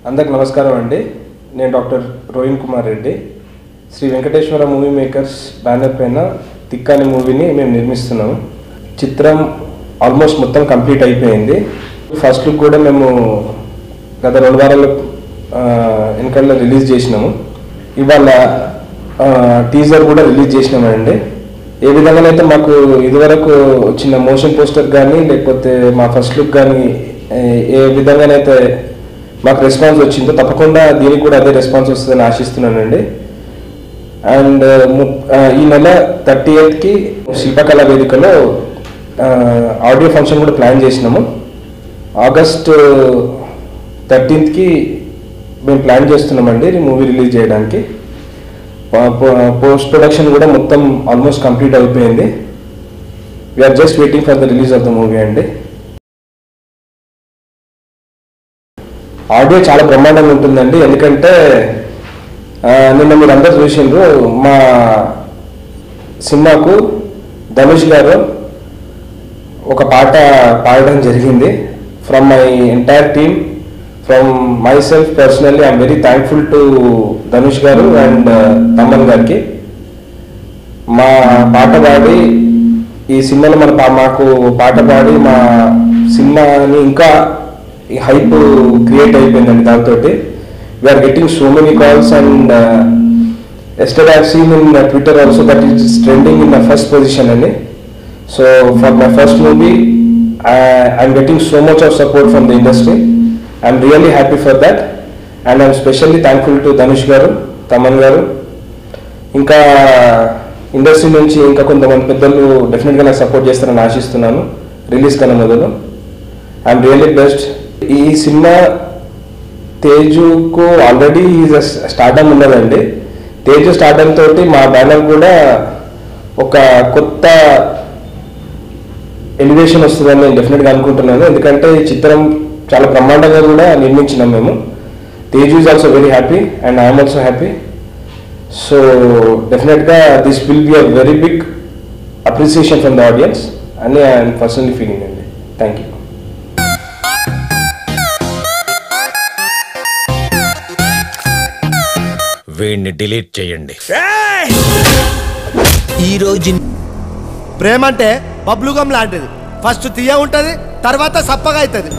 అందరికి నమస్కారం అండి. నేను doctor Rohin Kumar Reddy. Shri Venkateshwara movie makers banner పైన తిక్కాని మూవీని మేము నిర్మిస్తున్నాము. చిత్రం ఆల్మోస్ట్ మొత్తం కంప్లీట్ అయిపోయింది. ఫస్ట్ లుక్ కూడా మేము గత 2 వారాల వెనకాల రిలీజ్ చేసినాము. ఇవాళ టీజర్ కూడా రిలీజ్ చేసినామండి. ఏ విధంగానైతే మాకు ఇదివరకు చిన్న మోషన్ పోస్టర్ కానీ లేకపోతే మా ఫస్ట్ లుక్ కానీ ఏ విధంగానైతే మాకు రెస్పాన్స్ వచ్చిందో తప్పకుండా దీనికి కూడా అదే రెస్పాన్స్ వస్తుందని ఆశిస్తున్నానండి. అండ్ ఈ నెల 30th శిల్పకళా వేదికలో ఆడియో ఫంక్షన్ కూడా ప్లాన్ చేసినాము. ఆగస్ట్ 13th మేము ప్లాన్ చేస్తున్నామండి మూవీ రిలీజ్ చేయడానికి. పోస్ట్ ప్రొడక్షన్ కూడా మొత్తం ఆల్మోస్ట్ కంప్లీట్ అయిపోయింది. We are just waiting for the release of the movie అండి. ఆడియో చాలా బ్రహ్మాండంగా ఉంటుందండి. ఎందుకంటే నిన్న మీరు అందరూ చూసిండ్రు, మా సినిమాకు ధనుష్ గారు ఒక పాట పాడడం జరిగింది. From my entire team, from my self personally I'm very thankful to Dhanush గారు అండ్ తమన్ గారికి. మా పాట పాడి ఈ సినిమాలో మాకు పాట పాడి మా సినిమాని ఇంకా హైప్ క్రియేట్ అయిపోయిందండి. దాంతో we're getting so many calls and yesterday I have seen in Twitter also that is trending in the first position అండి. So for my first movie I'm getting so much of support from the industry. I'm really happy for that and I'm specially thankful to Dhanush గారు, తమన్ గారు. ఇంకా industry నుంచి ఇంకా కొంతమంది పెద్దలు డెఫినెట్గా నాకు సపోర్ట్ చేస్తారని ఆశిస్తున్నాను. రిలీజ్ కన్నా మొదలు ఐఎమ్ రియల్లీ బెస్ట్. ఈ సినిమా తేజుకు ఆల్రెడీ స్టార్డమ్ ఉన్నదండి. తేజు స్టార్డమ్ తోటి మా బ్యానర్ కూడా ఒక కొత్త ఎలివేషన్ వస్తుందని నేను డెఫినెట్గా అనుకుంటున్నాను. ఎందుకంటే ఈ చిత్రం చాలా బ్రహ్మాండంగా కూడా నిర్మించినాం మేము. Teju is also very happy and I'm also happy. So డెఫినెట్గా this will be a very big appreciation from the audience అని ఐఎమ్ పర్సనలీ ఫీలింగ్ అండి. Thank you. వీడిని డిలీట్ చేయండి. ఈరోజు ప్రేమ అంటే బబ్లుగం లాంటిది. ఫస్ట్ తీయ ఉంటది, తర్వాత సప్పగా అవుతుంది.